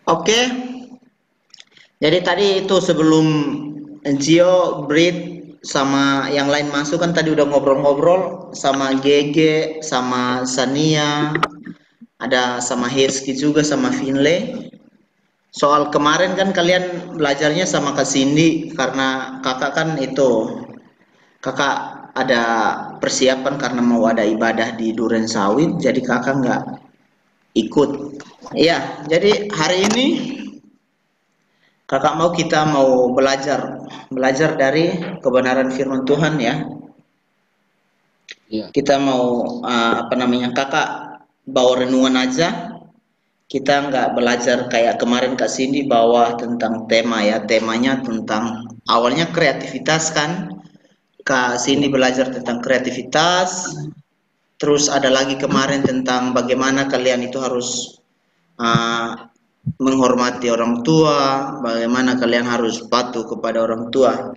Oke, jadi tadi itu sebelum Gio, Brit, sama yang lain masuk kan tadi udah ngobrol-ngobrol sama Gege, sama Sania, ada sama Heski juga sama Finlay. Soal kemarin kan kalian belajarnya sama Kak Cindy karena kakak kan itu kakak ada persiapan karena mau ada ibadah di Duren Sawit, jadi kakak nggak ikut. Iya, jadi hari ini kakak kita mau belajar dari kebenaran firman Tuhan ya. Iya. Kita mau apa namanya kakak bawa renungan aja. Kita nggak belajar kayak kemarin Kak Cindy bawa tentang tema ya. Temanya tentang awalnya kreativitas kan. Kak Cindy Iya. belajar tentang kreativitas. Terus ada lagi kemarin tentang bagaimana kalian itu harus uh, menghormati orang tua, bagaimana kalian harus patuh kepada orang tua.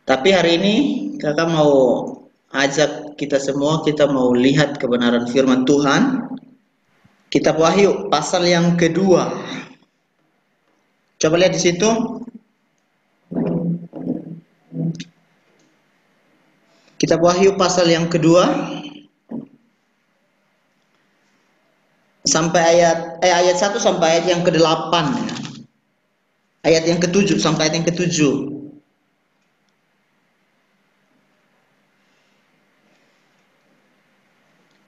Tapi hari ini kakak mau ajak kita semua, kita mau lihat kebenaran firman Tuhan. Kitab Wahyu pasal yang kedua. Coba lihat di situ. Kitab Wahyu pasal yang kedua sampai ayat 1 sampai ayat yang ke-8 ya. Ayat yang ke-7 sampai ayat yang ke-7.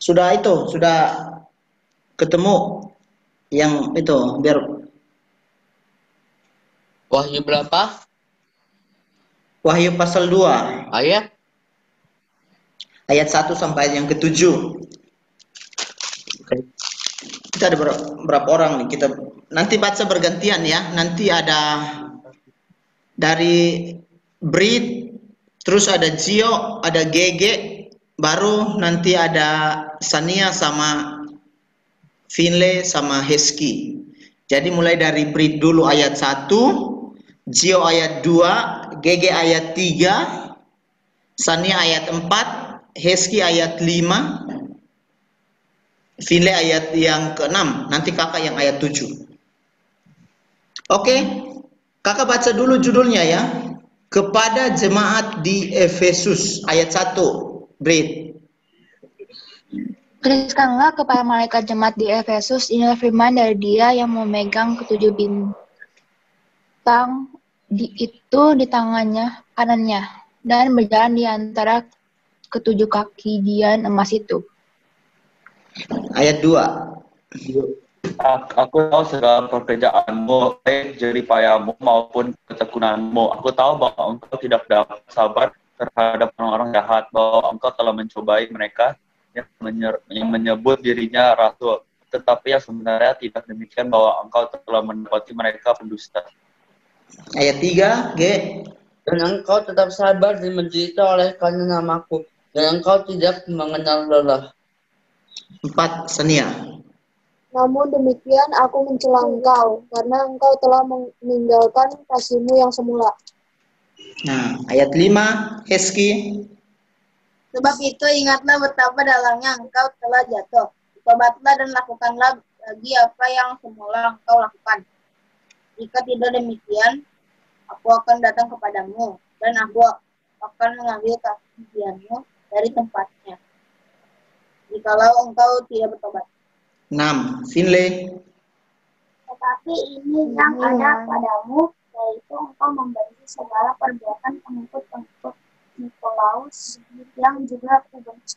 Sudah itu, sudah ketemu yang itu biar Wahyu berapa? Wahyu pasal 2 Ayat? ayat 1 sampai ayat yang ke-7. Oke. Kita ada berapa orang nih? Kita nanti baca bergantian ya. Nanti ada dari Brit, terus ada Gio, ada Gege, baru nanti ada Sania sama Finlay sama Heski. Jadi mulai dari Brit dulu ayat 1, Gio ayat 2, Gege ayat 3, Sania ayat 4, Heski ayat 5, Finlay ayat yang ke-6, nanti kakak yang ayat 7. Oke, kakak baca dulu judulnya ya. Kepada jemaat di Efesus ayat 1. Brit. Tuliskanlah kepada malaikat jemaat di Efesus, inilah firman dari Dia yang memegang ketujuh bintang itu di tangannya kanannya dan berjalan di antara ketujuh kaki dian emas itu. Ayat 2. Aku tahu segala pekerjaanmu, baik jeripayamu maupun ketekunanmu. Aku tahu bahwa engkau tidak dapat sabar terhadap orang-orang jahat, bahwa engkau telah mencobai mereka yang menyebut dirinya rasul, tetapi yang sebenarnya tidak demikian, bahwa engkau telah mendapati mereka pendusta. Ayat 3, G. Dan engkau tetap sabar dan menderita oleh karena namaku, dan engkau tidak mengenal lelah. 4, Sania. Namun demikian aku mencela engkau, karena engkau telah meninggalkan kasihmu yang semula. Nah, ayat 5, Heski. Sebab itu ingatlah betapa dalangnya engkau telah jatuh. Tobatlah dan lakukanlah lagi apa yang semula engkau lakukan. Jika tidak demikian, aku akan datang kepadamu, dan aku akan mengambil kasihanmu dari tempatnya, jikalau engkau tidak bertobat. 6, Finlay. Tetapi ini yang ada padamu, yaitu engkau membenci segala perbuatan pengikut-pengikut Nikolaus yang juga aku benci.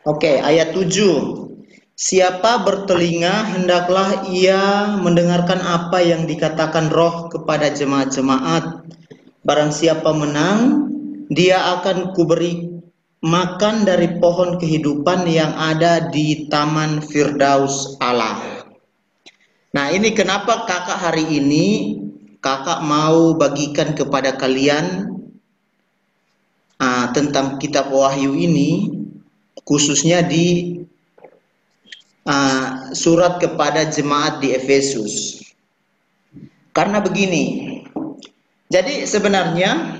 Oke, ayat 7. Siapa bertelinga, hendaklah ia mendengarkan apa yang dikatakan Roh kepada jemaat-jemaat. Barang siapa menang, dia akan kuberi makan dari pohon kehidupan yang ada di Taman Firdaus Allah. Nah, ini kenapa kakak hari ini kakak mau bagikan kepada kalian tentang kitab Wahyu ini, khususnya di surat kepada jemaat di Efesus. Karena begini, jadi sebenarnya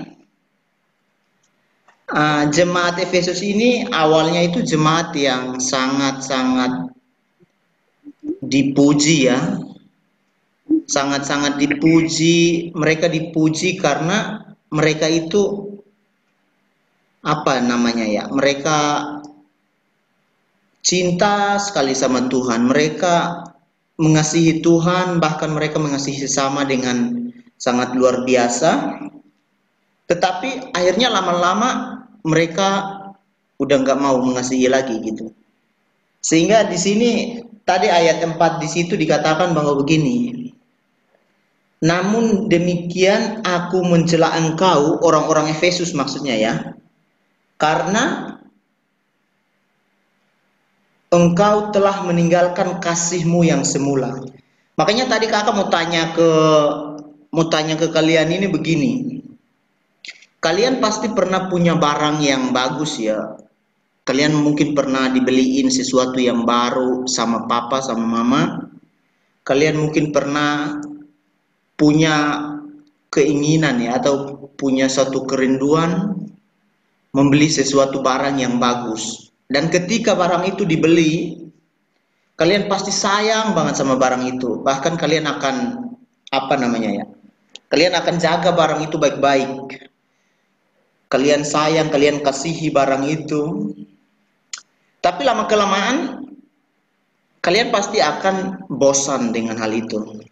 jemaat Efesus ini awalnya itu jemaat yang sangat-sangat dipuji ya. sangat-sangat dipuji. Mereka dipuji karena mereka itu apa namanya ya? Mereka cinta sekali sama Tuhan. Mereka mengasihi Tuhan, bahkan mereka mengasihi sesama dengan sangat luar biasa. Tetapi akhirnya lama-lama mereka udah nggak mau mengasihi lagi gitu. Sehingga di sini tadi ayat 4 di situ dikatakan bahwa begini. Namun demikian aku mencela engkau, orang-orang Efesus maksudnya ya, karena engkau telah meninggalkan kasihmu yang semula. Makanya tadi kakak mau tanya ke kalian ini begini. Kalian pasti pernah punya barang yang bagus ya. Kalian mungkin pernah dibeliin sesuatu yang baru sama papa sama mama. Kalian mungkin pernah punya keinginan ya atau punya suatu kerinduan membeli sesuatu barang yang bagus. Dan ketika barang itu dibeli, kalian pasti sayang banget sama barang itu. Bahkan kalian akan apa namanya ya? Kalian akan jaga barang itu baik-baik. Kalian sayang, kalian kasihi barang itu. Tapi lama-kelamaan kalian pasti akan bosan dengan hal itu.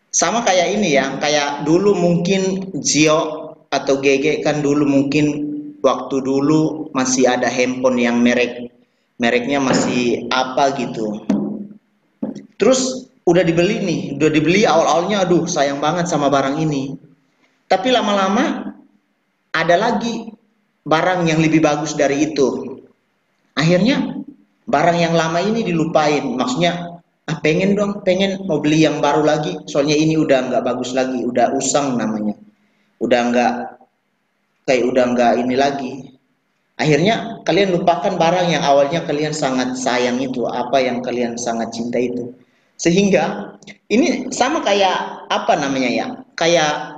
Sama kayak ini ya, kayak dulu mungkin Gio atau GG kan dulu mungkin waktu dulu masih ada handphone yang mereknya masih apa gitu. Terus udah dibeli awal-awalnya aduh sayang banget sama barang ini. Tapi lama-lama ada lagi barang yang lebih bagus dari itu. Akhirnya barang yang lama ini dilupain. Maksudnya pengen mau beli yang baru lagi, soalnya ini udah nggak bagus lagi, udah usang namanya, udah nggak ini lagi. Akhirnya kalian lupakan barang yang awalnya kalian sangat sayang itu, apa yang kalian sangat cinta itu. Sehingga ini sama kayak apa namanya ya, kayak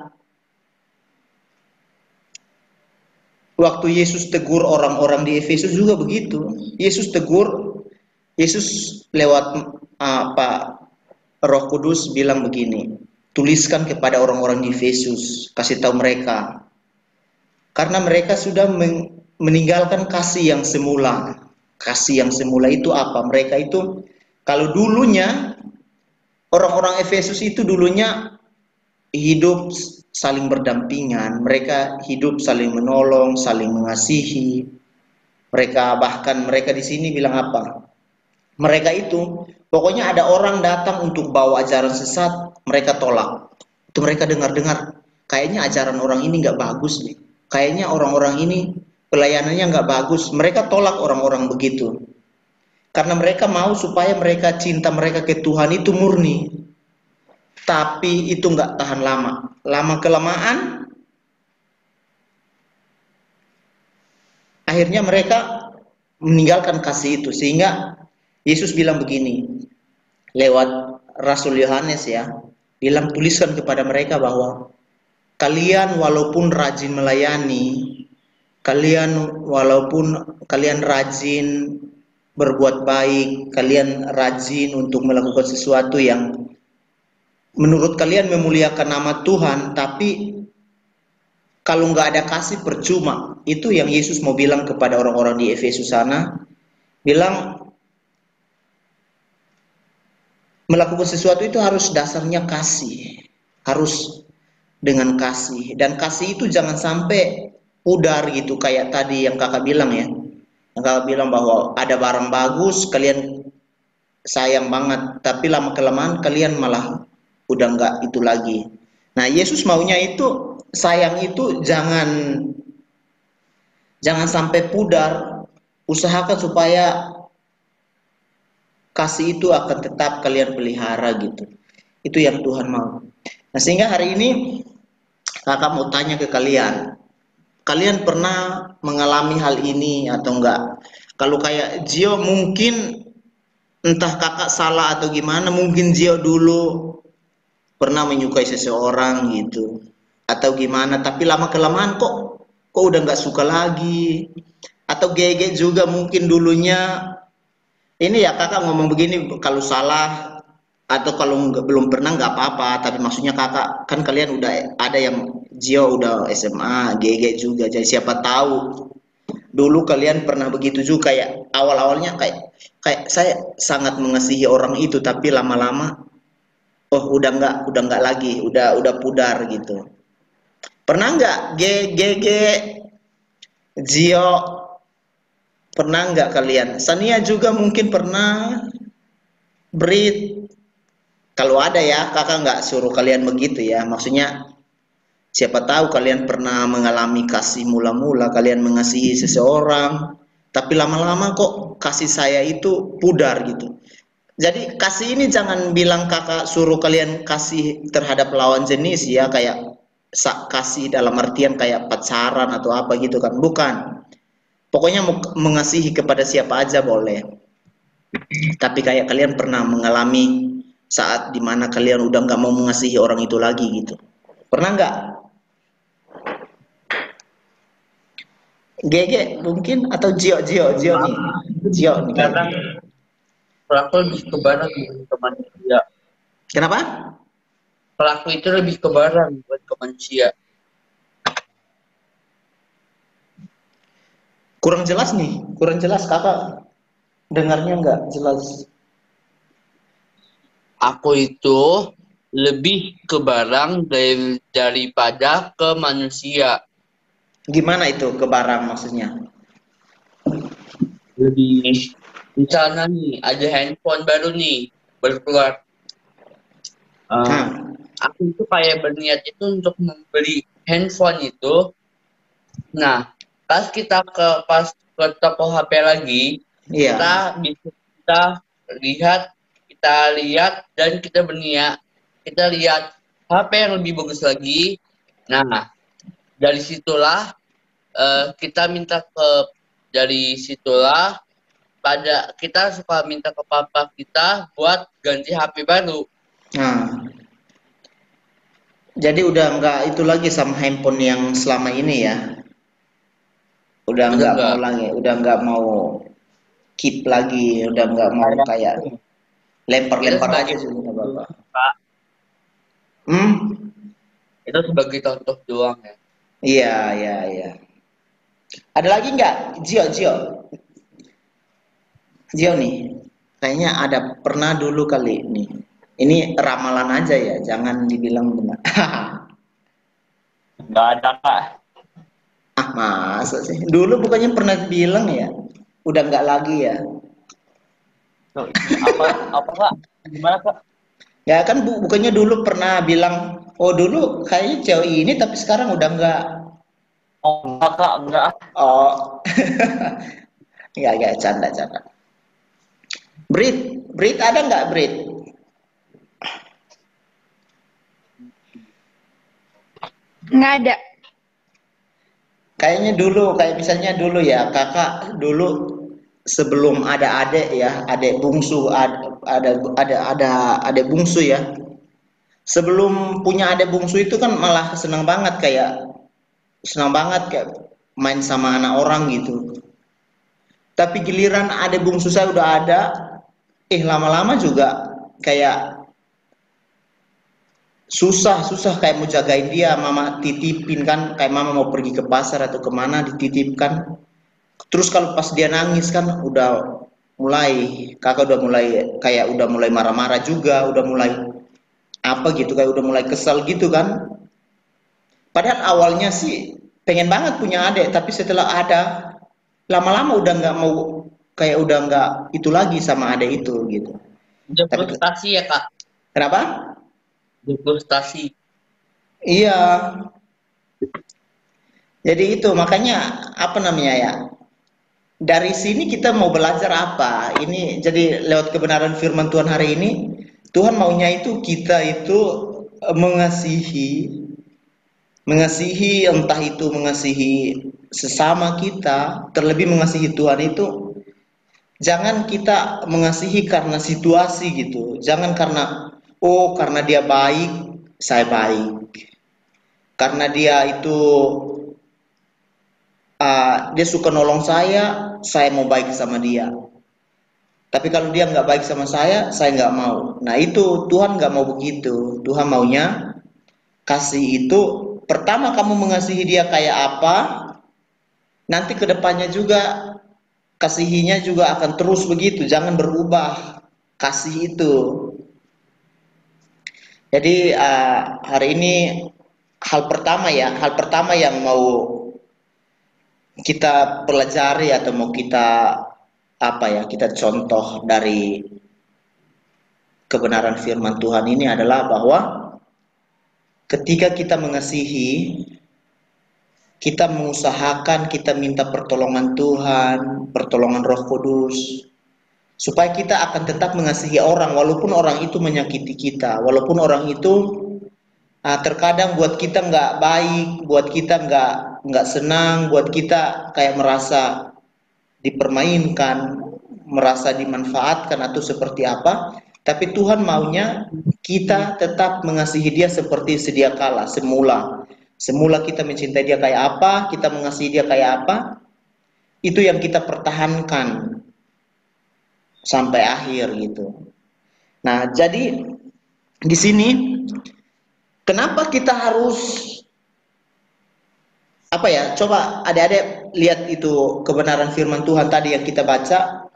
waktu Yesus tegur orang-orang di Efesus juga begitu. Yesus lewat Roh Kudus bilang begini, tuliskan kepada orang-orang di Efesus, kasih tahu mereka, karena mereka sudah meninggalkan kasih yang semula. Kasih yang semula itu apa? Mereka itu, kalau dulunya orang-orang Efesus itu dulunya hidup saling berdampingan, mereka hidup saling menolong, saling mengasihi. Mereka di sini bilang apa? Mereka itu pokoknya ada orang datang untuk bawa ajaran sesat, mereka tolak. Itu mereka dengar-dengar, kayaknya ajaran orang ini nggak bagus nih. Kayaknya orang-orang ini pelayanannya nggak bagus. Mereka tolak orang-orang begitu. Karena mereka mau supaya mereka cinta mereka ke Tuhan itu murni. Tapi itu nggak tahan lama. Lama-kelamaan akhirnya mereka meninggalkan kasih itu. Sehingga Yesus bilang begini, lewat Rasul Yohanes ya, bilang tuliskan kepada mereka bahwa kalian walaupun rajin melayani, walaupun kalian rajin berbuat baik, kalian rajin untuk melakukan sesuatu yang menurut kalian memuliakan nama Tuhan, tapi kalau nggak ada kasih percuma. Itu yang Yesus mau bilang kepada orang-orang di Efesus sana, bilang melakukan sesuatu itu harus dasarnya kasih, harus dengan kasih, dan kasih itu jangan sampai pudar gitu kayak tadi yang kakak bilang ya, yang kakak bilang bahwa ada barang bagus kalian sayang banget, tapi lama-kelamaan kalian malah udah nggak itu lagi. Nah Yesus maunya itu sayang itu jangan sampai pudar, usahakan supaya kasih itu akan tetap kalian pelihara gitu. Itu yang Tuhan mau. Nah sehingga hari ini kakak mau tanya ke kalian, kalian pernah mengalami hal ini atau enggak? Kalau kayak Gio mungkin entah kakak salah atau gimana, mungkin Gio dulu pernah menyukai seseorang gitu atau gimana, tapi lama-kelamaan kok udah nggak suka lagi. Atau GG juga mungkin dulunya ini ya kakak ngomong begini, kalau salah atau kalau belum pernah nggak apa-apa, tapi maksudnya kakak kan kalian udah ada yang Gio udah SMA, GG juga, jadi siapa tahu dulu kalian pernah begitu juga, kayak awal-awalnya kayak kayak saya sangat mengasihi orang itu, tapi lama-lama oh udah nggak lagi, udah pudar gitu. Pernah nggak GG Gio, pernah nggak kalian? Sania juga mungkin pernah, Brit. Kalau ada ya, kakak nggak suruh kalian begitu ya. Maksudnya siapa tahu kalian pernah mengalami kasih mula-mula, kalian mengasihi seseorang, tapi lama-lama kok kasih saya itu pudar gitu. Jadi kasih ini jangan bilang kakak suruh kalian kasih terhadap lawan jenis ya, kayak kasih dalam artian kayak pacaran atau apa gitu kan. Bukan. Pokoknya mengasihi kepada siapa aja boleh. Tapi kayak kalian pernah mengalami saat dimana kalian udah nggak mau mengasihi orang itu lagi gitu. Pernah nggak? GG mungkin atau Gio nih. Gio nih Kadang kayaknya. pelaku lebih ke barang bukan ke manusia. Kenapa? Pelaku itu lebih ke barang bukan ke manusia. Kurang jelas nih, kurang jelas kakak dengarnya nggak jelas. Aku itu lebih ke barang daripada ke manusia. Gimana itu ke barang maksudnya? Lebih, misalnya nih ada handphone baru nih berkeluar. Nah, Aku itu kayak berniat itu untuk membeli handphone itu. Nah, pas ke toko HP lagi, iya. kita lihat dan kita berniat kita lihat HP yang lebih bagus lagi. Nah, dari situlah dari situlah kita suka minta ke papa kita buat ganti HP baru. Nah, jadi udah nggak itu lagi sama handphone yang selama ini ya. Udah nggak mau Enggak. lagi, udah nggak mau keep lagi, udah nggak mau kayak lempar-lempar aja sih nggak apa-apa. Kak, Hmm? itu sebagai contoh doang ya. Iya, iya, iya. Ada lagi nggak? Gio nih. Kayaknya ada pernah dulu kali nih. Ini ramalan aja ya, jangan dibilang benar. Nggak ada kak. Ah, masa sih? Dulu bukannya pernah bilang ya? Udah nggak lagi ya? Tuh, apa kak? Gimana kak? Ya kan bukannya dulu pernah bilang, oh dulu kayaknya cewek ini tapi sekarang udah nggak. Oh enggak kak, enggak. Oh, nggak canda. Brit ada nggak Brit? Nggak ada. Kayaknya dulu, kayak misalnya dulu ya, kakak dulu sebelum ada adik ya, adik bungsu, ada adik bungsu ya. Sebelum punya adik bungsu itu kan malah senang banget kayak main sama anak orang gitu. Tapi giliran adik bungsu saya udah ada, lama-lama juga kayak susah kayak mau jagain dia, mama titipin kan, kayak mama mau pergi ke pasar atau kemana dititipkan. Terus kalau pas dia nangis kan kakak udah mulai kayak udah mulai marah-marah juga, udah mulai apa gitu, kayak udah mulai kesal gitu kan. Padahal awalnya sih pengen banget punya adik, tapi setelah ada lama-lama udah nggak mau, kayak udah nggak itu lagi sama adik itu gitu. Udah Tapi frustasi ya kak. kenapa? Udah frustasi. Iya. Jadi itu makanya apa namanya ya? Dari sini kita mau belajar apa? Ini jadi lewat kebenaran firman Tuhan hari ini, Tuhan maunya itu kita itu mengasihi entah itu mengasihi sesama kita, terlebih mengasihi Tuhan itu jangan kita mengasihi karena situasi gitu. Jangan karena karena dia baik, saya baik. Karena dia itu dia suka nolong saya mau baik sama dia. Tapi kalau dia nggak baik sama saya nggak mau. Nah itu Tuhan nggak mau begitu. Tuhan maunya kasih itu pertama kamu mengasihi dia kayak apa, nanti kedepannya juga kasihinya juga akan terus begitu. Jangan berubah kasih itu. Jadi hari ini hal pertama yang mau kita pelajari atau mau kita kita contoh dari kebenaran firman Tuhan ini adalah bahwa ketika kita mengasihi, kita mengusahakan, kita minta pertolongan Tuhan, pertolongan Roh Kudus, supaya kita akan tetap mengasihi orang walaupun orang itu menyakiti kita, walaupun orang itu terkadang buat kita nggak baik, buat kita nggak senang, buat kita kayak merasa dipermainkan, merasa dimanfaatkan atau seperti apa. Tapi Tuhan maunya kita tetap mengasihi dia seperti sedia kala, semula. Semula kita mencintai dia kayak apa, kita mengasihi dia kayak apa, itu yang kita pertahankan sampai akhir gitu. Nah, jadi di sini kenapa kita harus coba adik-adik lihat itu kebenaran firman Tuhan tadi yang kita baca.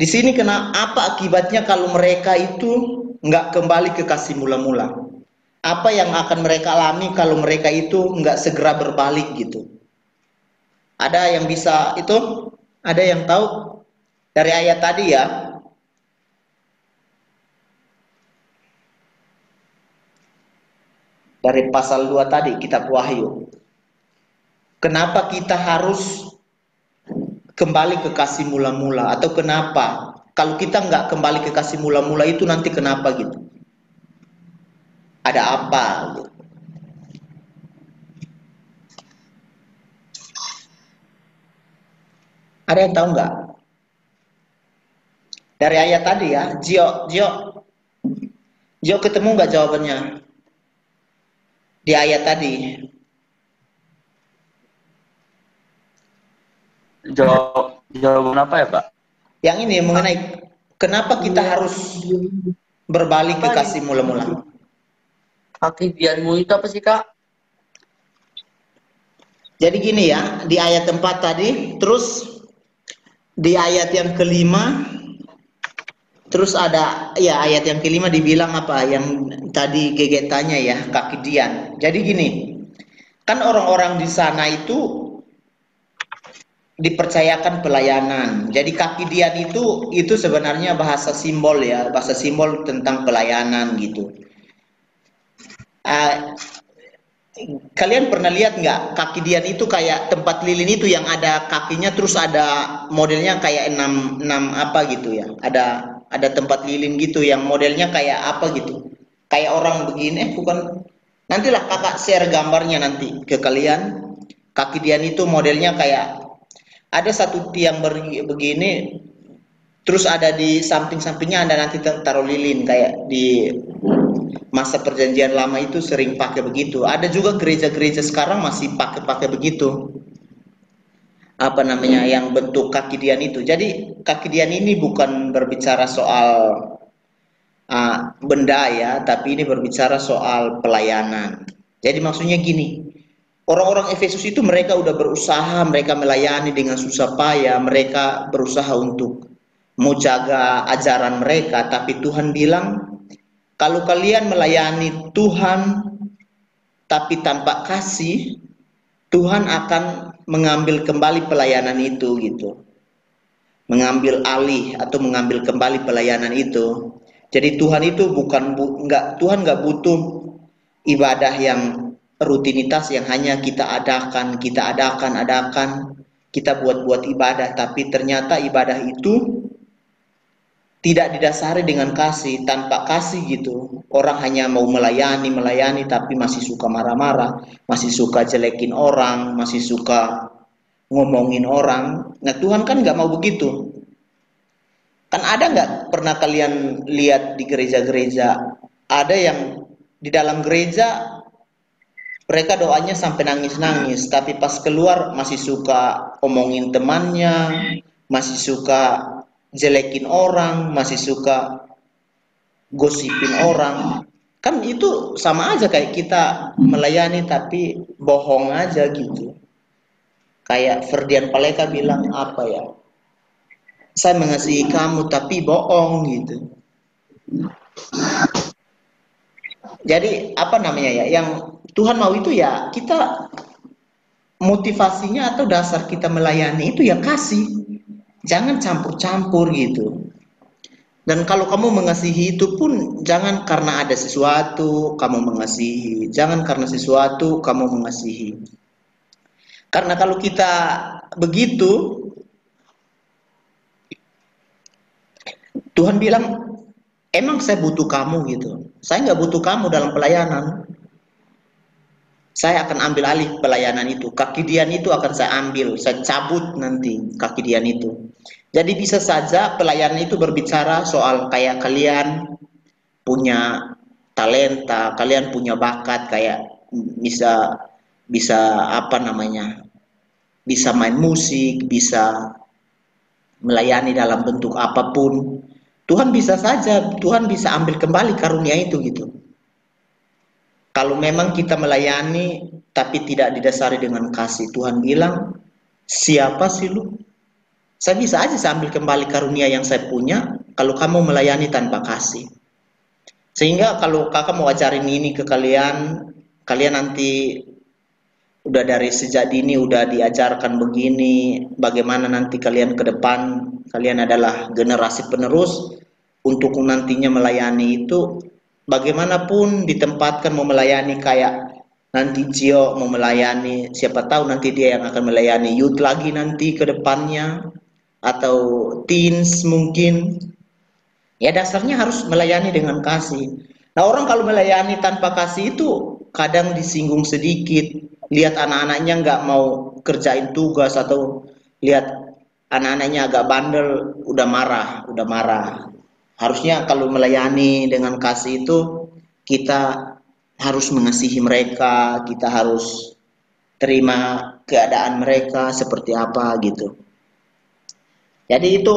Di sini apa akibatnya kalau mereka itu nggak kembali ke kasih mula-mula? Apa yang akan mereka alami kalau mereka itu nggak segera berbalik gitu? Ada yang bisa itu? Ada yang tahu dari ayat tadi ya? Dari pasal 2 tadi, kitab Wahyu. Kenapa kita harus kembali ke kasih mula-mula? Atau kenapa? Kalau kita nggak kembali ke kasih mula-mula itu nanti kenapa gitu? Ada apa gitu? Ada yang tahu nggak? Dari ayat tadi ya, Gio ketemu nggak jawabannya? Di ayat tadi. Jawaban apa ya, Pak? Yang ini mengenai kenapa kita harus berbalik ke kasih mula-mula. Kekidianmu itu apa sih, Kak? Jadi gini ya, di ayat 4 tadi, terus di ayat yang kelima, terus ada ya ayat yang kelima dibilang apa? Yang tadi Gege tanya ya, kekidian. Jadi gini, kan orang-orang di sana itu dipercayakan pelayanan. Jadi kekidian itu sebenarnya bahasa simbol ya, bahasa simbol tentang pelayanan gitu. Kalian pernah lihat nggak kekidian itu kayak tempat lilin itu yang ada kakinya terus ada modelnya kayak enam apa gitu ya, ada tempat lilin gitu yang modelnya kayak apa gitu, kayak orang begini bukan, nantilah kakak share gambarnya nanti ke kalian. Kekidian itu modelnya kayak ada satu tiang begini terus ada di samping-sampingnya ada nanti taruh lilin kayak di masa perjanjian lama itu sering pakai begitu. Ada juga gereja-gereja sekarang masih pakai begitu. Apa namanya yang bentuk kekidian itu. Jadi kekidian ini bukan berbicara soal benda ya, tapi ini berbicara soal pelayanan. Jadi maksudnya gini, orang-orang Efesus itu mereka udah berusaha, mereka melayani dengan susah payah, mereka berusaha untuk mau jaga ajaran mereka, tapi Tuhan bilang, kalau kalian melayani Tuhan tapi tanpa kasih, Tuhan akan mengambil kembali pelayanan itu gitu. Mengambil alih atau mengambil kembali pelayanan itu. Jadi Tuhan itu Tuhan nggak butuh ibadah yang rutinitas yang hanya kita adakan, kita buat ibadah, tapi ternyata ibadah itu tidak didasari dengan kasih, tanpa kasih gitu. Orang hanya mau melayani, tapi masih suka marah-marah, masih suka jelekin orang, masih suka ngomongin orang. Nah Tuhan kan nggak mau begitu. Kan ada nggak pernah kalian lihat di gereja-gereja, ada yang di dalam gereja mereka doanya sampai nangis-nangis, tapi pas keluar masih suka omongin temannya, masih suka jelekin orang, masih suka gosipin orang. Kan itu sama aja kayak kita melayani tapi bohong aja gitu. Kayak Ferdian Paleka bilang apa ya? Saya mengasihi kamu tapi bohong gitu. Jadi apa namanya ya? Yang Tuhan mau itu ya kita motivasinya atau dasar kita melayani itu ya kasih. Jangan campur-campur gitu. Dan kalau kamu mengasihi itu pun jangan karena ada sesuatu kamu mengasihi. Jangan karena sesuatu kamu mengasihi. Karena kalau kita begitu, Tuhan bilang, emang saya butuh kamu gitu. Saya nggak butuh kamu dalam pelayanan. Saya akan ambil alih pelayanan itu. Kaki Dian itu akan saya ambil. Saya cabut nanti kaki Dian itu. Jadi bisa saja pelayanan itu berbicara soal kayak kalian punya talenta, kalian punya bakat kayak bisa apa namanya? Bisa main musik, bisa melayani dalam bentuk apapun. Tuhan bisa saja, Tuhan bisa ambil kembali karunia itu gitu. Kalau memang kita melayani tapi tidak didasari dengan kasih, Tuhan bilang, siapa sih lu? Saya bisa aja saya ambil kembali karunia yang saya punya kalau kamu melayani tanpa kasih. Sehingga kalau kakak mau ajarin ini ke kalian, kalian nanti udah dari sejak dini udah diajarkan begini, bagaimana nanti kalian ke depan, kalian adalah generasi penerus untuk nantinya melayani itu, bagaimanapun ditempatkan mau melayani kayak nanti Gio mau melayani, siapa tahu nanti dia yang akan melayani youth lagi nanti ke depannya, atau teens mungkin. Ya dasarnya harus melayani dengan kasih. Nah orang kalau melayani tanpa kasih itu kadang disinggung sedikit. Lihat anak-anaknya nggak mau kerjain tugas atau lihat anak-anaknya agak bandel, udah marah. Harusnya kalau melayani dengan kasih itu kita harus mengasihi mereka, kita harus terima keadaan mereka seperti apa gitu. Jadi itu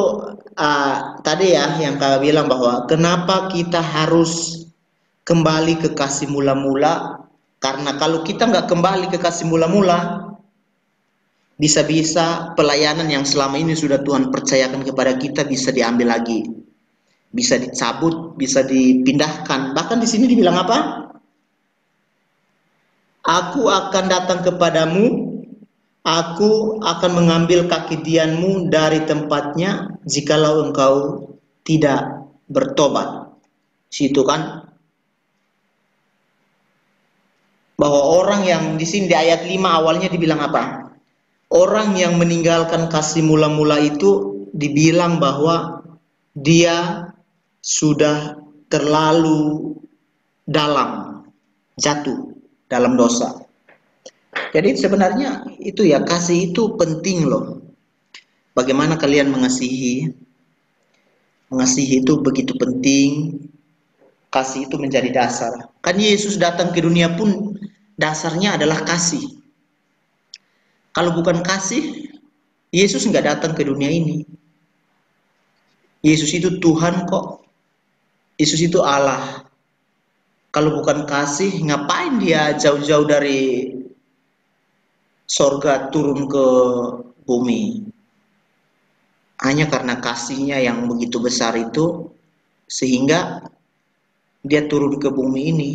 tadi ya yang kakak bilang bahwa kenapa kita harus kembali ke kasih mula-mula, karena kalau kita nggak kembali ke kasih mula-mula, bisa-bisa pelayanan yang selama ini sudah Tuhan percayakan kepada kita bisa diambil lagi, bisa dicabut, bisa dipindahkan. Bahkan di sini dibilang apa? Aku akan datang kepadamu, aku akan mengambil kaki Dianmu dari tempatnya jikalau engkau tidak bertobat. Situ kan bahwa orang yang di sini di ayat 5 awalnya dibilang apa? Orang yang meninggalkan kasih mula-mula itu dibilang bahwa dia sudah terlalu dalam jatuh dalam dosa. Jadi sebenarnya itu ya, kasih itu penting loh. Bagaimana kalian mengasihi? Mengasihi itu begitu penting. Kasih itu menjadi dasar. Kan Yesus datang ke dunia pun dasarnya adalah kasih. Kalau bukan kasih, Yesus nggak datang ke dunia ini. Yesus itu Tuhan kok. Yesus itu Allah. Kalau bukan kasih, ngapain dia jauh-jauh dari sorga turun ke bumi? Hanya karena kasihnya yang begitu besar itu, sehingga dia turun ke bumi ini,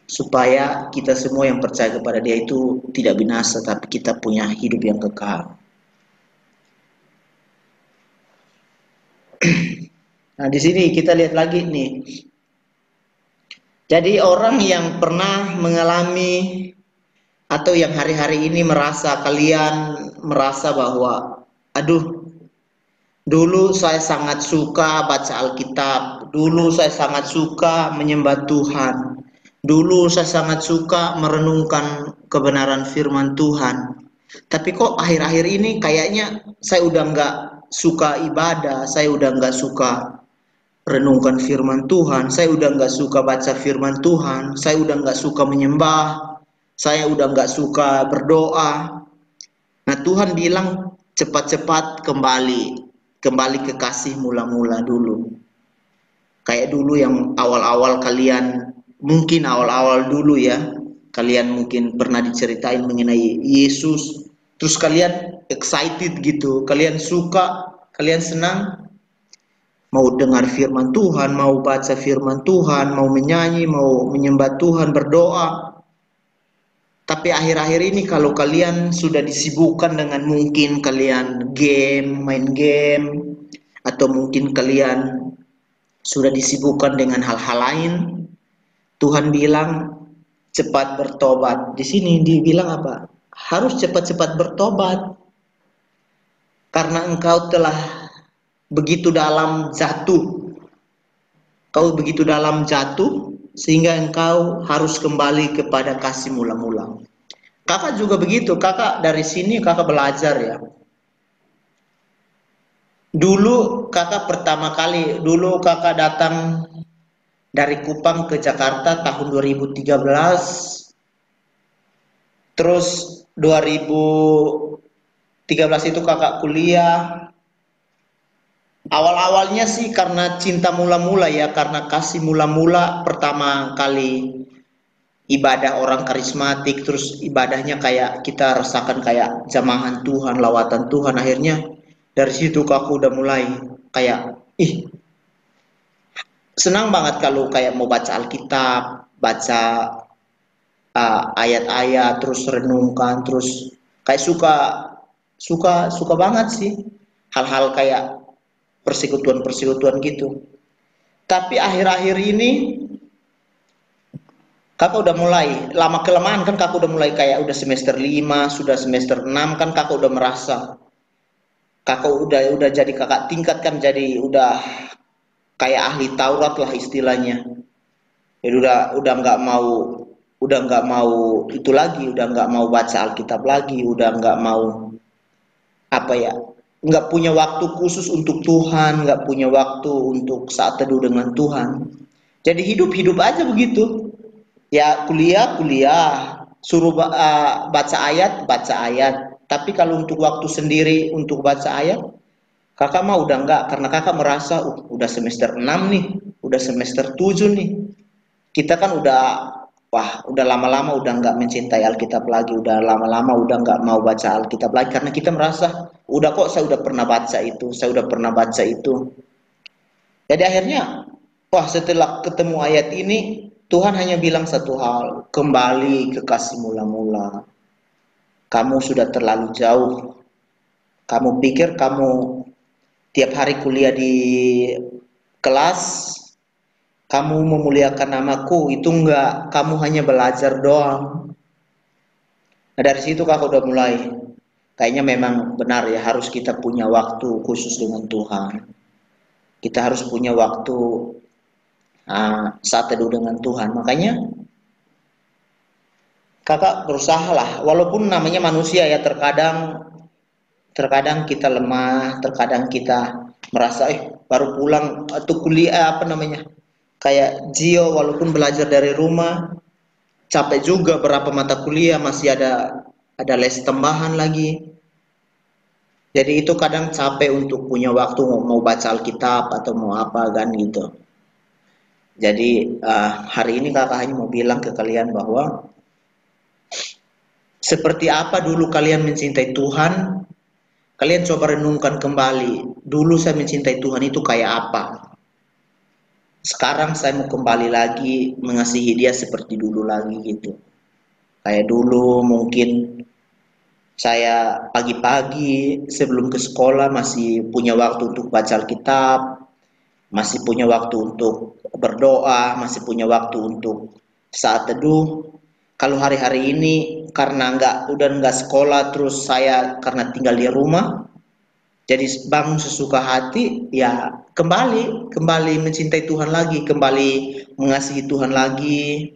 supaya kita semua yang percaya kepada dia itu tidak binasa, tapi kita punya hidup yang kekal. Nah di sini kita lihat lagi nih. Jadi orang yang pernah mengalami atau yang hari-hari ini kalian merasa bahwa aduh, dulu saya sangat suka baca Alkitab, dulu saya sangat suka menyembah Tuhan, dulu saya sangat suka merenungkan kebenaran firman Tuhan, tapi kok akhir-akhir ini kayaknya saya udah nggak suka ibadah, saya udah nggak suka renungkan firman Tuhan, saya udah nggak suka baca firman Tuhan, saya udah nggak suka menyembah, saya udah nggak suka berdoa. Nah Tuhan bilang cepat-cepat kembali. kembali ke kasih mula-mula dulu. Kayak dulu yang awal-awal kalian, mungkin awal-awal dulu ya, kalian mungkin pernah diceritain mengenai Yesus, terus kalian excited gitu, kalian suka, kalian senang, mau dengar firman Tuhan, mau baca firman Tuhan, mau menyanyi, mau menyembah Tuhan, berdoa. Tapi akhir-akhir ini kalau kalian sudah disibukkan dengan mungkin kalian main game, atau mungkin kalian sudah disibukkan dengan hal-hal lain, Tuhan bilang cepat bertobat. Di sini dibilang apa? Harus cepat-cepat bertobat. Karena engkau telah begitu dalam jatuh. Kau begitu dalam jatuh sehingga engkau harus kembali kepada kasih mula-mula. Kakak juga begitu. Kakak dari sini kakak belajar ya. Dulu kakak pertama kali, dulu kakak datang dari Kupang ke Jakarta tahun 2013. Terus 2013 itu kakak kuliah. Awal-awalnya sih karena cinta mula-mula ya, karena kasih mula-mula pertama kali ibadah orang karismatik, terus ibadahnya kayak kita rasakan kayak jamahan Tuhan, lawatan Tuhan. Akhirnya dari situ aku udah mulai kayak, senang banget kalau kayak mau baca Alkitab, baca ayat-ayat, terus renungkan, terus kayak suka banget sih hal-hal kayak persekutuan-persekutuan gitu. Tapi akhir-akhir ini kakak udah mulai lama kelamaan kan, kakak udah mulai kayak udah semester 5, sudah semester 6 kan, kakak udah merasa kakak udah jadi kakak tingkat kan, jadi udah kayak ahli Taurat lah istilahnya. Jadi udah nggak mau itu lagi, udah nggak mau baca Alkitab lagi, udah nggak mau nggak punya waktu khusus untuk Tuhan, nggak punya waktu untuk saat teduh dengan Tuhan. Jadi hidup aja begitu. Ya kuliah, suruh baca ayat. Tapi kalau untuk waktu sendiri untuk baca ayat, kakak mah udah enggak, karena kakak merasa udah semester 6 nih, udah semester 7 nih. Kita kan udah lama-lama udah enggak mencintai Alkitab lagi, udah lama-lama udah enggak mau baca Alkitab lagi, karena kita merasa saya udah pernah baca itu. Jadi akhirnya setelah ketemu ayat ini, Tuhan hanya bilang satu hal, kembali ke kasih mula-mula. Kamu sudah terlalu jauh. Kamu pikir kamu tiap hari kuliah di kelas, kamu memuliakan namaku, itu enggak. Kamu hanya belajar doang. Nah dari situ kakak udah mulai, kayaknya memang benar ya, harus kita punya waktu khusus dengan Tuhan. Kita harus punya waktu saat teduh dengan Tuhan. Makanya kakak berusaha lah, walaupun namanya manusia ya, terkadang kita lemah, terkadang kita merasa baru pulang atau kuliah kayak Gio, walaupun belajar dari rumah capek juga, berapa mata kuliah masih ada les tambahan lagi. Jadi itu kadang capek untuk punya waktu mau baca Alkitab atau mau apa kan gitu. Jadi hari ini kakak hanya mau bilang ke kalian bahwa seperti apa dulu kalian mencintai Tuhan, kalian coba renungkan kembali. Dulu saya mencintai Tuhan itu kayak apa? Sekarang saya mau kembali lagi mengasihi Dia seperti dulu lagi gitu. Kayak dulu mungkin saya pagi-pagi sebelum ke sekolah masih punya waktu untuk baca Alkitab, masih punya waktu untuk berdoa, masih punya waktu untuk saat teduh. Kalau hari-hari ini karena udah nggak sekolah, terus saya karena tinggal di rumah, jadi bangun sesuka hati, ya kembali mencintai Tuhan lagi, kembali mengasihi Tuhan lagi.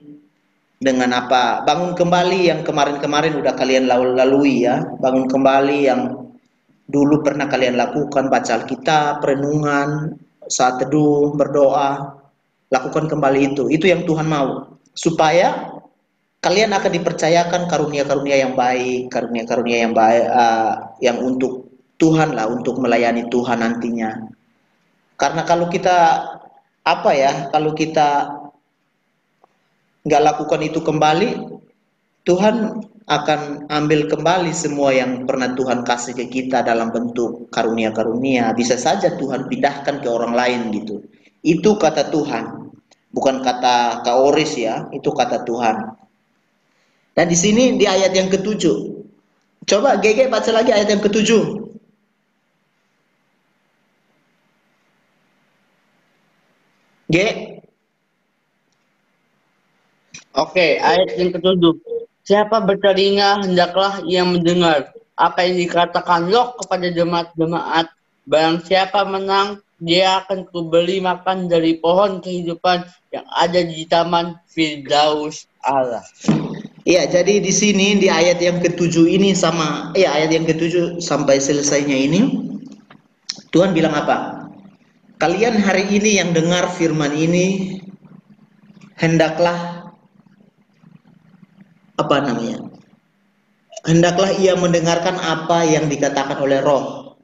Dengan apa? Bangun kembali yang kemarin-kemarin udah kalian lalui ya, bangun kembali yang dulu pernah kalian lakukan, baca Alkitab, renungan, saat teduh, berdoa, lakukan kembali itu yang Tuhan mau, supaya kalian akan dipercayakan karunia-karunia yang baik, yang untuk Tuhan lah, untuk melayani Tuhan nantinya. Karena kalau kita kalau kita nggak lakukan itu kembali, Tuhan akan ambil kembali semua yang pernah Tuhan kasih ke kita dalam bentuk karunia-karunia. Bisa saja Tuhan pindahkan ke orang lain gitu. Itu kata Tuhan, bukan kata Kak Oris ya, itu kata Tuhan. Dan di sini di ayat yang ketujuh, coba GG baca lagi ayat yang ketujuh. G. Oke, ayat yang ketujuh. Siapa bertelinga, hendaklah ia mendengar apa yang dikatakan Roh kepada jemaat-jemaat. Barang siapa menang, dia akan kuberi makan dari pohon kehidupan yang ada di taman Firdaus Allah. Iya, jadi di sini di ayat yang ketujuh ini ayat yang ketujuh sampai selesainya ini, Tuhan bilang apa? Kalian hari ini yang dengar firman ini, hendaklah hendaklah ia mendengarkan apa yang dikatakan oleh Roh.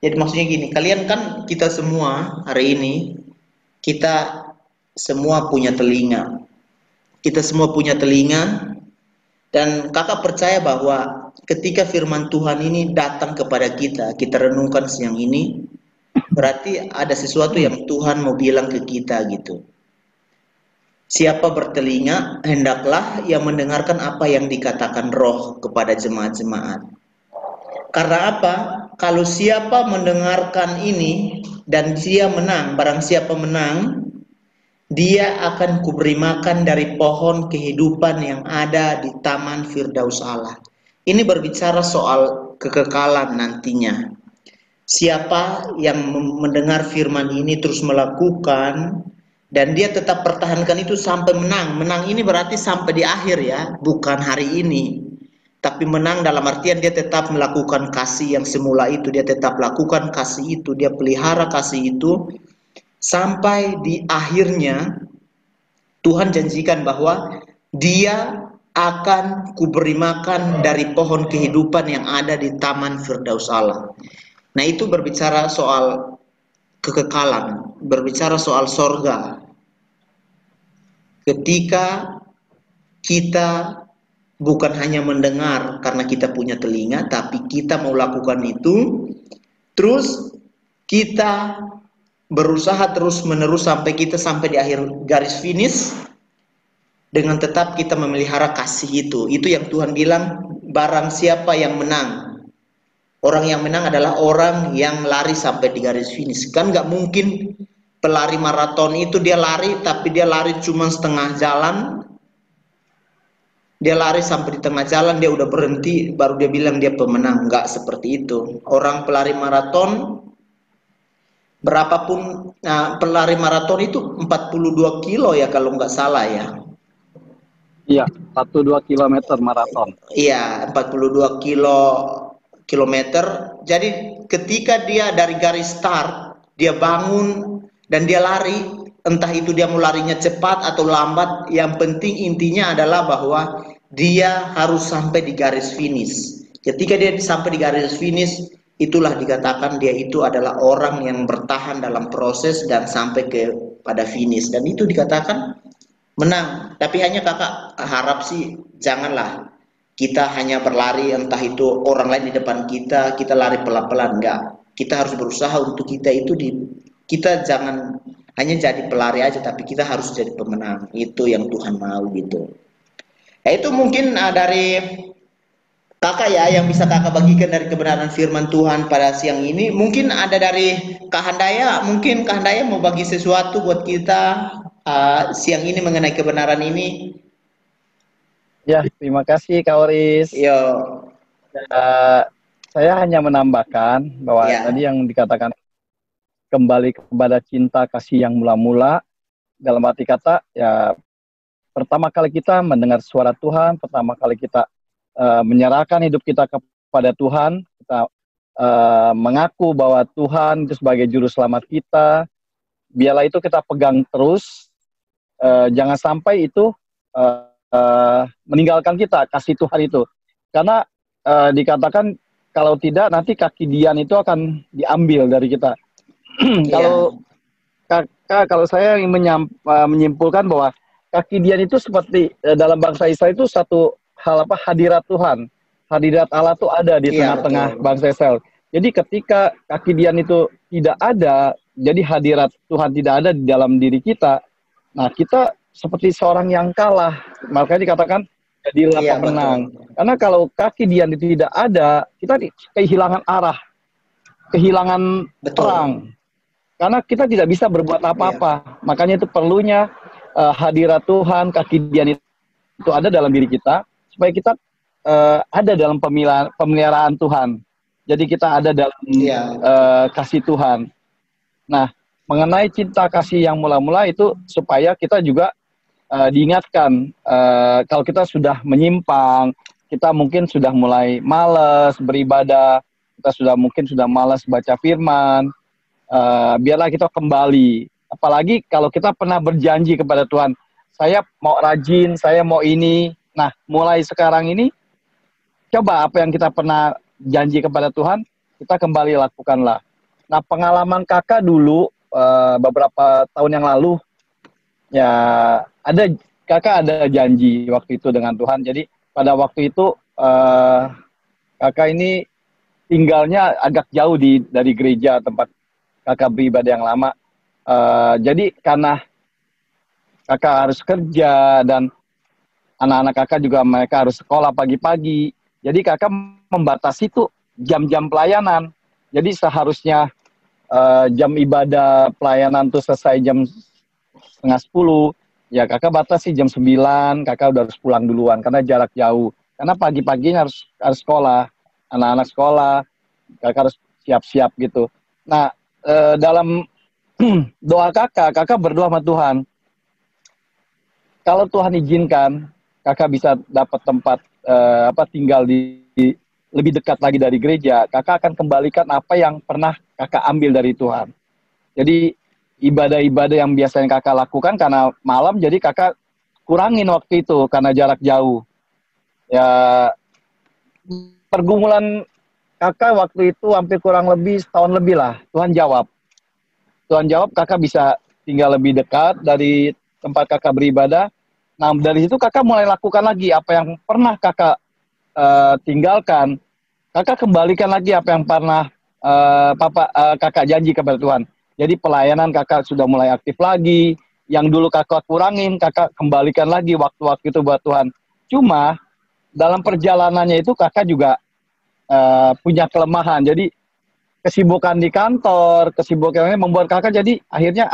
Jadi maksudnya gini, kalian kan, kita semua hari ini, kita semua punya telinga. Kita semua punya telinga, dan kakak percaya bahwa ketika firman Tuhan ini datang kepada kita, kita renungkan siang ini, berarti ada sesuatu yang Tuhan mau bilang ke kita gitu. Siapa bertelinga, hendaklah ia mendengarkan apa yang dikatakan Roh kepada jemaat-jemaat. Karena apa? Kalau siapa mendengarkan ini dan dia menang, barang siapa menang, dia akan kuberi makan dari pohon kehidupan yang ada di taman Firdaus Allah. Ini berbicara soal kekekalan nantinya. Siapa yang mendengar firman ini terus melakukan, dan dia tetap pertahankan itu sampai menang. Menang ini berarti sampai di akhir ya, bukan hari ini. Tapi menang dalam artian dia tetap melakukan kasih yang semula itu, dia tetap lakukan kasih itu, dia pelihara kasih itu, sampai di akhirnya Tuhan janjikan bahwa dia akan kuberi makan dari pohon kehidupan yang ada di taman Firdaus Allah. Nah, itu berbicara soal kekekalan, berbicara soal sorga. Ketika kita bukan hanya mendengar karena kita punya telinga, tapi kita mau lakukan itu, terus kita berusaha terus menerus sampai kita sampai di akhir garis finish, dengan tetap kita memelihara kasih itu. Itu yang Tuhan bilang, barang siapa yang menang. Orang yang menang adalah orang yang lari sampai di garis finish. Kan nggak mungkin pelari maraton itu dia lari, tapi dia lari cuma setengah jalan. Dia lari sampai di tengah jalan, dia udah berhenti, baru dia bilang dia pemenang. Nggak seperti itu. Orang pelari maraton, berapapun, pelari maraton itu 42 kilo ya kalau nggak salah ya. Iya, 1-2 kilometer maraton. Iya, 42 kilometer. Jadi ketika dia dari garis start, dia bangun dan dia lari, entah itu dia mau larinya cepat atau lambat, yang penting intinya adalah bahwa dia harus sampai di garis finish. Ketika dia sampai di garis finish, itulah dikatakan dia itu adalah orang yang bertahan dalam proses dan sampai pada finish. Dan itu dikatakan menang. Tapi hanya kakak harap sih janganlah kita hanya berlari, entah itu orang lain di depan kita, kita lari pelan-pelan. Enggak. Kita harus berusaha untuk kita jangan hanya jadi pelari aja, tapi kita harus jadi pemenang. Itu yang Tuhan mau gitu. Itu mungkin dari kakak ya, yang bisa kakak bagikan dari kebenaran firman Tuhan pada siang ini. Mungkin ada dari Kak Handaya, mungkin Kak Handaya mau bagi sesuatu buat kita siang ini mengenai kebenaran ini. Ya, terima kasih Kak Oris. Yo. Saya hanya menambahkan bahwa tadi yang dikatakan kembali kepada cinta kasih yang mula-mula, dalam arti kata ya, pertama kali kita mendengar suara Tuhan, pertama kali kita menyerahkan hidup kita kepada Tuhan, kita mengaku bahwa Tuhan itu sebagai juru selamat kita, biarlah itu kita pegang terus, jangan sampai itu meninggalkan kita, kasih Tuhan itu. Karena dikatakan kalau tidak nanti kaki Dian itu akan diambil dari kita. Kalau kakak, kalau saya ingin menyimpulkan bahwa kaki Dian itu seperti dalam bangsa Israel itu satu hal apa, hadirat Tuhan, hadirat Allah itu ada di tengah-tengah bangsa Israel. Jadi ketika kaki Dian itu tidak ada, jadi hadirat Tuhan tidak ada di dalam diri kita, nah kita seperti seorang yang kalah. Makanya dikatakan jadilah pemenang. Karena kalau kaki Dian itu tidak ada, kita kehilangan arah, kehilangan terang. Karena kita tidak bisa berbuat apa-apa. Makanya itu perlunya hadirat Tuhan, kaki Dian itu ada dalam diri kita, supaya kita ada dalam pemeliharaan Tuhan. Jadi kita ada dalam kasih Tuhan. Nah, mengenai cinta kasih yang mula-mula itu supaya kita juga diingatkan kalau kita sudah menyimpang, kita mungkin sudah mulai malas beribadah, kita mungkin sudah malas baca firman, biarlah kita kembali. Apalagi kalau kita pernah berjanji kepada Tuhan, saya mau rajin, saya mau ini. Nah, mulai sekarang ini, coba apa yang kita pernah janji kepada Tuhan, kita kembali lakukanlah. Nah, pengalaman kakak dulu, beberapa tahun yang lalu, ya kakak ada janji waktu itu dengan Tuhan. Jadi pada waktu itu, kakak ini tinggalnya agak jauh dari gereja tempat kakak beribadah yang lama. Jadi karena kakak harus kerja dan anak-anak kakak juga mereka harus sekolah pagi-pagi. Jadi kakak membatasi tuh jam-jam pelayanan. Jadi seharusnya jam ibadah pelayanan tuh selesai jam 9:30. Ya kakak batasi jam 9, kakak udah harus pulang duluan karena jarak jauh. Karena pagi-paginya harus sekolah, anak-anak sekolah, kakak harus siap-siap gitu. Nah, dalam doa kakak berdoa sama Tuhan. Kalau Tuhan izinkan, kakak bisa dapat tempat tinggal di lebih dekat lagi dari gereja, kakak akan kembalikan apa yang pernah kakak ambil dari Tuhan. Jadi ibadah-ibadah yang biasanya kakak lakukan karena malam, jadi kakak kurangin waktu itu karena jarak jauh. Ya, pergumulan kakak waktu itu hampir kurang lebih setahun lebih lah. Tuhan jawab kakak bisa tinggal lebih dekat dari tempat kakak beribadah. Nah, dari situ kakak mulai lakukan lagi apa yang pernah kakak tinggalkan. Kakak kembalikan lagi apa yang pernah kakak janji kepada Tuhan. Jadi pelayanan kakak sudah mulai aktif lagi. Yang dulu kakak kurangin, kakak kembalikan lagi waktu-waktu itu buat Tuhan. Cuma dalam perjalanannya itu kakak juga punya kelemahan. Jadi kesibukan di kantor, kesibukannya membuat kakak jadi akhirnya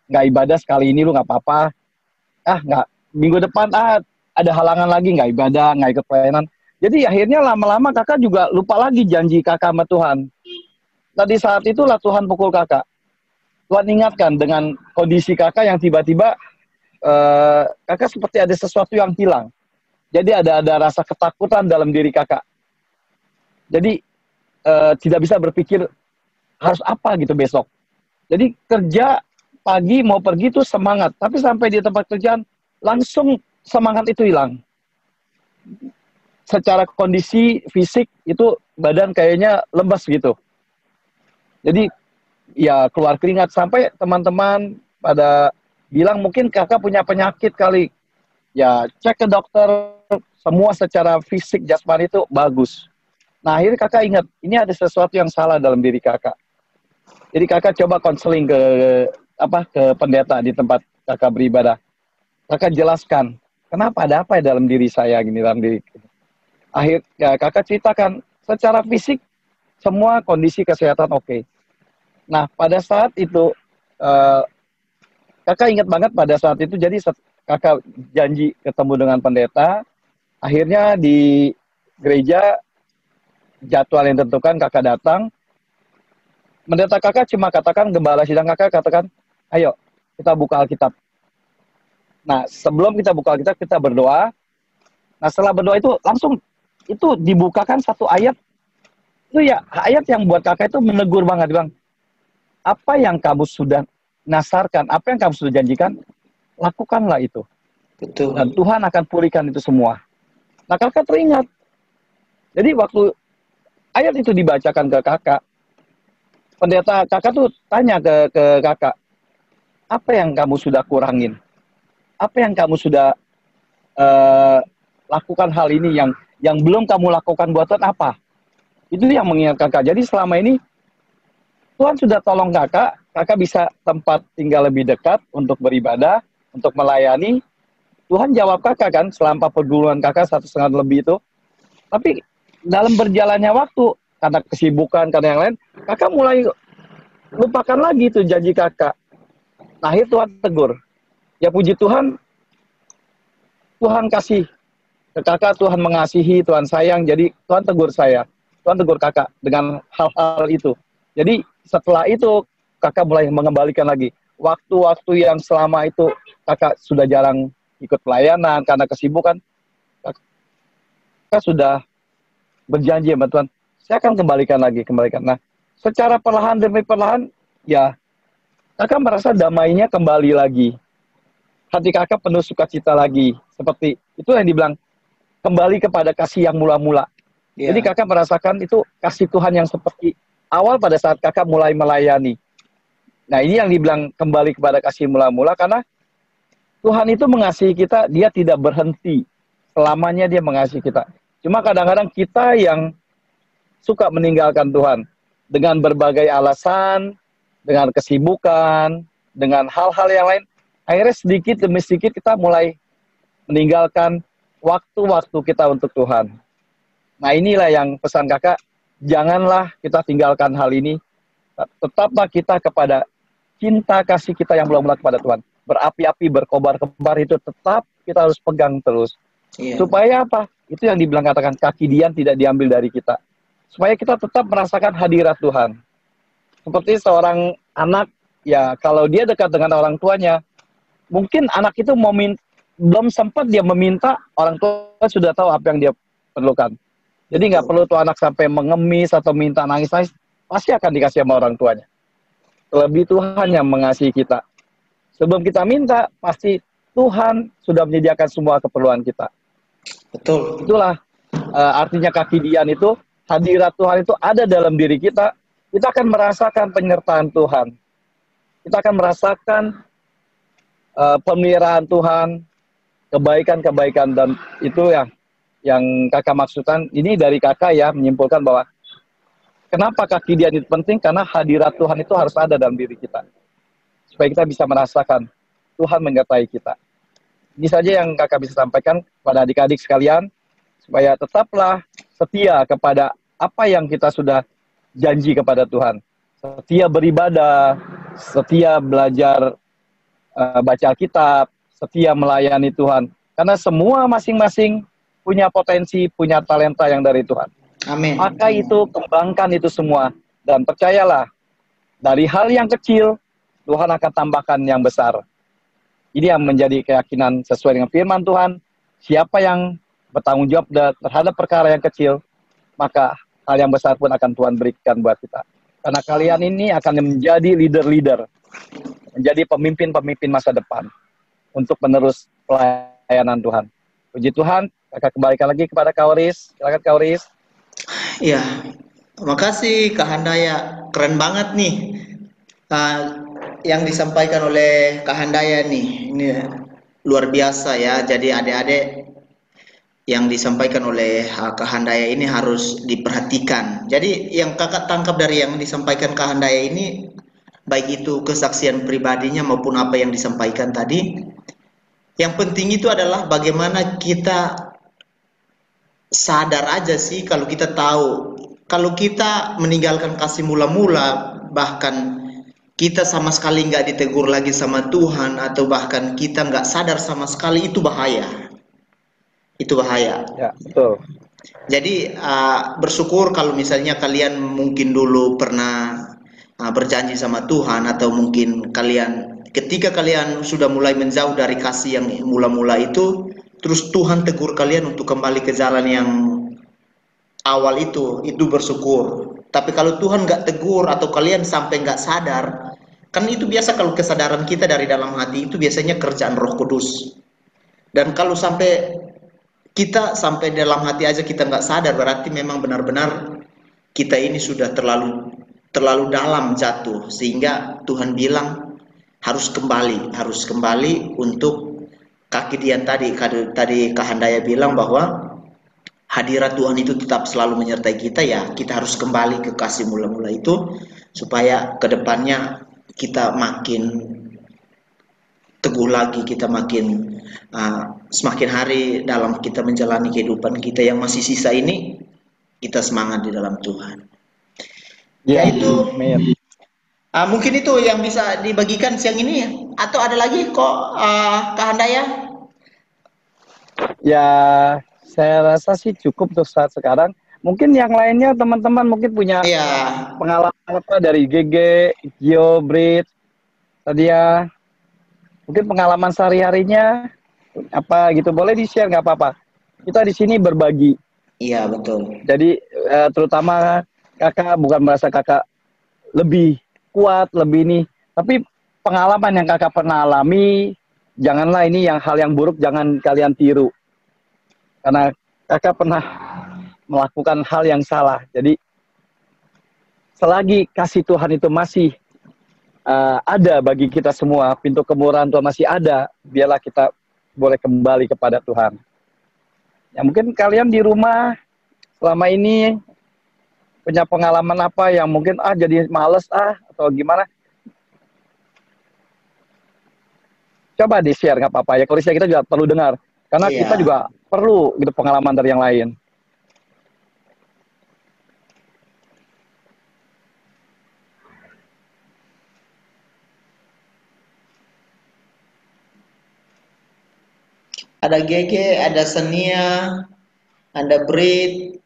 nggak ibadah sekali ini lu nggak apa-apa. Nggak, minggu depan ada halangan lagi nggak ibadah, nggak ikut pelayanan. Jadi akhirnya lama-lama kakak juga lupa lagi janji kakak sama Tuhan. Tadi saat itulah Tuhan pukul kakak. Tuhan ingatkan dengan kondisi kakak yang tiba-tiba kakak seperti ada sesuatu yang hilang. Jadi ada rasa ketakutan dalam diri kakak. Jadi tidak bisa berpikir harus apa gitu besok. Jadi kerja pagi mau pergi tuh semangat, tapi sampai di tempat kerjaan langsung semangat itu hilang. Secara kondisi fisik itu badan kayaknya lemas gitu. Jadi ya keluar keringat sampai teman-teman pada bilang mungkin kakak punya penyakit kali. Ya cek ke dokter, semua secara fisik jasmani itu bagus. Nah akhirnya kakak ingat, ini ada sesuatu yang salah dalam diri kakak. Jadi kakak coba konseling ke pendeta di tempat kakak beribadah. Kakak jelaskan, kenapa ada apa ya dalam diri saya gini, dalam diri. Akhirnya kakak ceritakan, secara fisik semua kondisi kesehatan oke. Nah pada saat itu, kakak ingat banget pada saat itu, jadi kakak janji ketemu dengan pendeta. Akhirnya di gereja, jadwal yang ditentukan kakak datang. Pendeta kakak cuma katakan, gembala sidang kakak katakan, ayo kita buka Alkitab. Nah sebelum kita buka Alkitab kita berdoa. Nah setelah berdoa itu langsung itu dibukakan satu ayat. Itu ya ayat yang buat kakak itu menegur banget, bang. Apa yang kamu sudah nasarkan, apa yang kamu sudah janjikan, lakukanlah itu. Betul. Dan Tuhan akan pulihkan itu semua. Nah kakak teringat. Jadi waktu ayat itu dibacakan ke kakak, pendeta kakak tuh tanya ke kakak, apa yang kamu sudah kurangin? Apa yang kamu sudah lakukan hal ini yang belum kamu lakukan buat Tuhan apa? Itu yang mengingat kakak. Jadi selama ini Tuhan sudah tolong kakak, kakak bisa tempat tinggal lebih dekat untuk beribadah, untuk melayani. Tuhan jawab kakak kan selama pergumulan kakak 1,5 lebih itu. Tapi dalam berjalannya waktu, karena kesibukan, karena yang lain, kakak mulai lupakan lagi tuh janji kakak. Nah, akhirnya Tuhan tegur. Ya puji Tuhan, Tuhan kasih ke kakak, Tuhan mengasihi, Tuhan sayang, jadi Tuhan tegur saya. Tuhan tegur kakak dengan hal-hal itu. Jadi setelah itu kakak mulai mengembalikan lagi. Waktu-waktu yang selama itu kakak sudah jarang ikut pelayanan karena kesibukan, kakak sudah berjanji sama Tuhan, saya akan kembalikan. Nah, secara perlahan demi perlahan, ya kakak merasa damainya kembali lagi. Hati kakak penuh sukacita lagi. Seperti itu yang dibilang, kembali kepada kasih yang mula-mula. Yeah. Jadi kakak merasakan itu kasih Tuhan yang seperti awal pada saat kakak mulai melayani. Nah, ini yang dibilang kembali kepada kasih mula-mula, karena Tuhan itu mengasihi kita, dia tidak berhenti. Selamanya dia mengasihi kita. Cuma kadang-kadang kita yang suka meninggalkan Tuhan. Dengan berbagai alasan, dengan kesibukan, dengan hal-hal yang lain. Akhirnya sedikit demi sedikit kita mulai meninggalkan waktu-waktu kita untuk Tuhan. Nah, inilah yang pesan kakak, janganlah kita tinggalkan hal ini. Tetaplah kita kepada cinta kasih kita yang mula-mula kepada Tuhan. Berapi-api, berkobar-kobar itu tetap kita harus pegang terus. Yeah. Supaya apa? Itu yang dibilang katakan, kaki dian tidak diambil dari kita. Supaya kita tetap merasakan hadirat Tuhan. Seperti seorang anak, ya kalau dia dekat dengan orang tuanya, mungkin anak itu belum sempat dia meminta, orang tua sudah tahu apa yang dia perlukan. Jadi nggak perlu tuh anak sampai mengemis atau minta nangis-nangis, pasti akan dikasih sama orang tuanya. Lebih Tuhan yang mengasihi kita. Sebelum kita minta, pasti Tuhan sudah menyediakan semua keperluan kita. Betul. Itulah artinya kaki dian itu, hadirat Tuhan itu ada dalam diri kita. Kita akan merasakan penyertaan Tuhan. Kita akan merasakan pemeliharaan Tuhan, kebaikan-kebaikan, dan itu yang kakak maksudkan. Ini dari kakak ya, menyimpulkan bahwa kenapa kaki dian itu penting, karena hadirat Tuhan itu harus ada dalam diri kita. Supaya kita bisa merasakan Tuhan menyertai kita. Ini saja yang kakak bisa sampaikan pada adik-adik sekalian, supaya tetaplah setia kepada apa yang kita sudah janji kepada Tuhan. Setia beribadah, setia belajar baca Alkitab, setia melayani Tuhan. Karena semua masing-masing punya potensi, punya talenta yang dari Tuhan. Amin. Maka itu, kembangkan itu semua. Dan percayalah, dari hal yang kecil, Tuhan akan tambahkan yang besar. Ini yang menjadi keyakinan sesuai dengan firman Tuhan. Siapa yang bertanggung jawab terhadap perkara yang kecil, maka hal yang besar pun akan Tuhan berikan buat kita. Karena kalian ini akan menjadi leader-leader, menjadi pemimpin-pemimpin masa depan untuk menerus pelayanan Tuhan. Puji Tuhan, kakak kembalikan lagi kepada Kak Oris. Silakan Kak Oris. Ya, makasih Kak Handaya. Keren banget nih yang disampaikan oleh Kak Handaya nih. Ini luar biasa ya. Jadi adik-adik, yang disampaikan oleh Kak Handaya ini harus diperhatikan. Jadi yang kakak tangkap dari yang disampaikan Kak Handaya ini, baik itu kesaksian pribadinya maupun apa yang disampaikan tadi, yang penting itu adalah bagaimana kita sadar aja sih kalau kita tahu, kalau kita meninggalkan kasih mula-mula, bahkan kita sama sekali nggak ditegur lagi sama Tuhan, atau bahkan kita nggak sadar sama sekali, itu bahaya. Itu bahaya. Ya, betul. Jadi bersyukur kalau misalnya kalian mungkin dulu pernah berjanji sama Tuhan, atau mungkin kalian ketika kalian sudah mulai menjauh dari kasih yang mula-mula itu, terus Tuhan tegur kalian untuk kembali ke jalan yang awal itu bersyukur. Tapi kalau Tuhan nggak tegur atau kalian sampai nggak sadar, kan itu biasa kalau kesadaran kita dari dalam hati itu biasanya kerjaan Roh Kudus. Dan kalau sampai kita sampai dalam hati aja kita nggak sadar, berarti memang benar-benar kita ini sudah terlalu dalam jatuh, sehingga Tuhan bilang harus kembali untuk kaki dia tadi Kak Handaya bilang bahwa hadirat Tuhan itu tetap selalu menyertai kita, ya kita harus kembali ke kasih mula-mula itu supaya kedepannya kita makin teguh lagi, kita makin semakin hari dalam kita menjalani kehidupan kita yang masih sisa ini, kita semangat di dalam Tuhan. Ya itu mungkin itu yang bisa dibagikan siang ini ya. Atau ada lagi kok Kak Handaya? Ya, saya rasa sih cukup untuk saat sekarang. Mungkin yang lainnya teman-teman mungkin punya pengalaman apa dari GG, Gio, Brit, tadi ya. Mungkin pengalaman sehari-harinya apa gitu, boleh di-share, nggak apa-apa. Kita di sini berbagi. Iya, betul. Jadi terutama kakak bukan merasa kakak lebih kuat, lebih ini, tapi pengalaman yang kakak pernah alami, janganlah ini yang hal yang buruk jangan kalian tiru. Karena kakak pernah melakukan hal yang salah. Jadi selagi kasih Tuhan itu masih ada bagi kita semua, pintu kemurahan Tuhan masih ada, biarlah kita boleh kembali kepada Tuhan. Ya mungkin kalian di rumah selama ini punya pengalaman apa yang mungkin jadi males atau gimana? Coba di-share, nggak apa-apa ya. Kalau kita juga perlu dengar, karena kita juga perlu gitu pengalaman dari yang lain. Ada GG, ada Senia, ada Brit.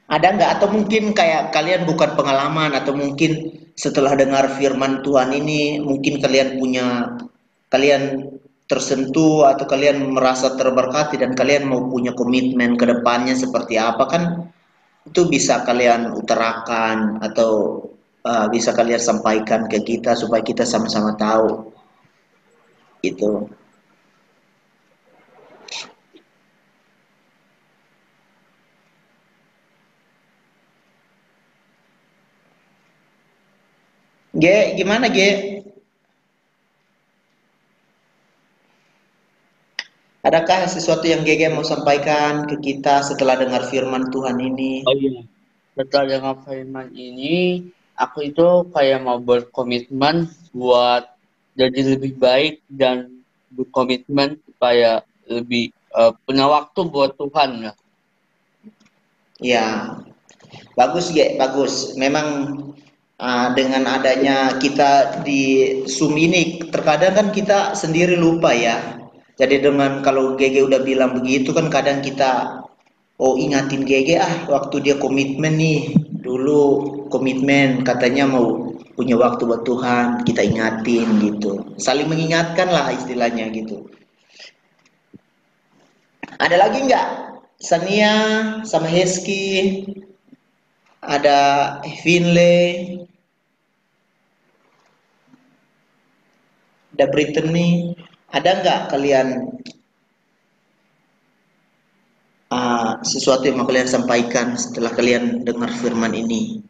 Ada nggak? Atau mungkin kayak kalian bukan pengalaman, atau mungkin setelah dengar firman Tuhan ini, mungkin kalian tersentuh atau kalian merasa terberkati dan kalian mau punya komitmen ke depannya seperti apa, kan itu bisa kalian utarakan atau bisa kalian sampaikan ke kita supaya kita sama-sama tahu itu. G, gimana G? Adakah sesuatu yang GG mau sampaikan ke kita setelah dengar firman Tuhan ini? Oh iya, setelah dengar firman ini, aku itu kayak mau berkomitmen buat jadi lebih baik dan berkomitmen supaya lebih punya waktu buat Tuhan. Ya, bagus G, bagus. Memang dengan adanya kita di Zoom ini, terkadang kan kita sendiri lupa ya. Jadi dengan kalau GG udah bilang begitu kan kadang kita ingatin GG waktu dia komitmen nih, dulu komitmen katanya mau punya waktu buat Tuhan, kita ingatin gitu. Saling mengingatkan lah istilahnya gitu. Ada lagi nggak? Sania sama Heski, ada Finley, ada Brittany, ada nggak kalian sesuatu yang mau kalian sampaikan setelah kalian dengar firman ini?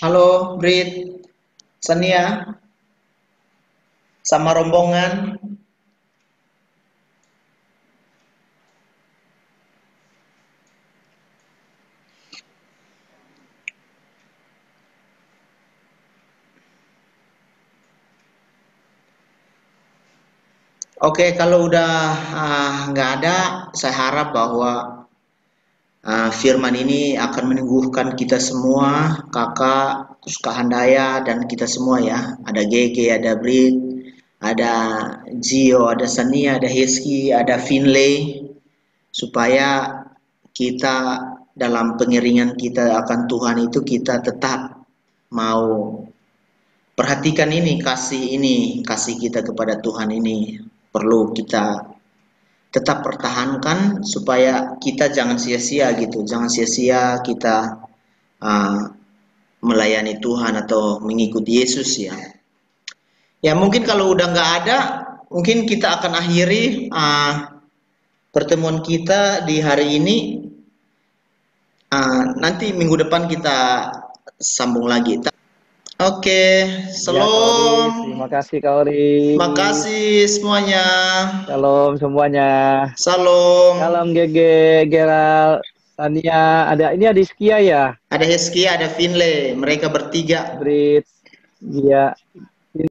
Halo, Brit, Sania, sama rombongan. Oke, kalau udah nggak ada, saya harap bahwa firman ini akan meneguhkan kita semua, kakak, terus Kak Handaya, dan kita semua ya. Ada GG, ada Brit, ada Gio, ada Sania, ada Heski, ada Finley, supaya kita dalam pengiringan kita akan Tuhan itu kita tetap mau perhatikan ini, kasih kita kepada Tuhan ini perlu kita tetap pertahankan supaya kita jangan sia-sia gitu, jangan sia-sia kita melayani Tuhan atau mengikuti Yesus ya. Ya mungkin kalau udah nggak ada, mungkin kita akan akhiri pertemuan kita di hari ini. Nanti minggu depan kita sambung lagi. Oke, shalom. Ya, terima kasih Kak Ori. Terima kasih semuanya. Shalom semuanya. Shalom. Salam GG, Gerald, Tania. Ada Hiskia ya? Ada Hiskia, ada Finlay. Mereka bertiga. Brit. Iya.